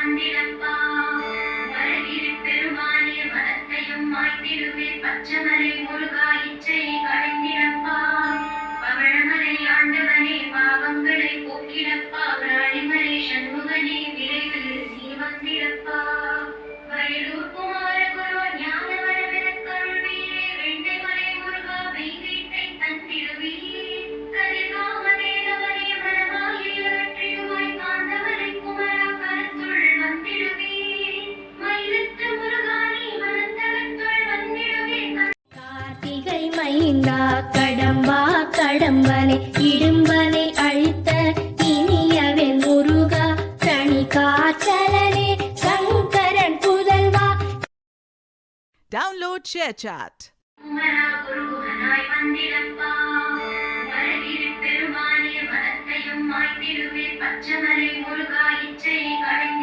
வந்திடப்பா வரகிரி பெருமானே மனத்தையும் மாய்த்திடுவே பச்சமலை முருகா இச்சையை களைந்திடப்பா பவழமலை ஆண்டவனே பாவங்களை போக்கிடப்பா பிராணிமலை சண்முகனே விரைவில் நீ வந்திடப்பா வயலூர் குமார குரு ஞான வரவிருக்கருள்வீரே வெண்டைமலை முருகா வெய்வீட்டை தந்திடுவீர் கதிர்காமதேவனே மனமாயில் வெற்றியுமாய் காந்தவரை குமரா கருத்துள் வந்திடுவீர் மயிலத்து முருகா நீ மனத்தகத்துள் வந்திடுவே கார்த்திகை மைந்தா கடம்பா கடம்பனை இடும்பனை அழித்த இனியவே முருகா தனி காச்சலனே சங்கரன் புதல்வா. Download ShareChat. குமரா குருகுகனாய் வந்திடப்பா வரகிரி பெருமானே மனத்தையும் மாய்த்திடுவே பச்சமலை முருகா இச்சையை களைந்திடப்பா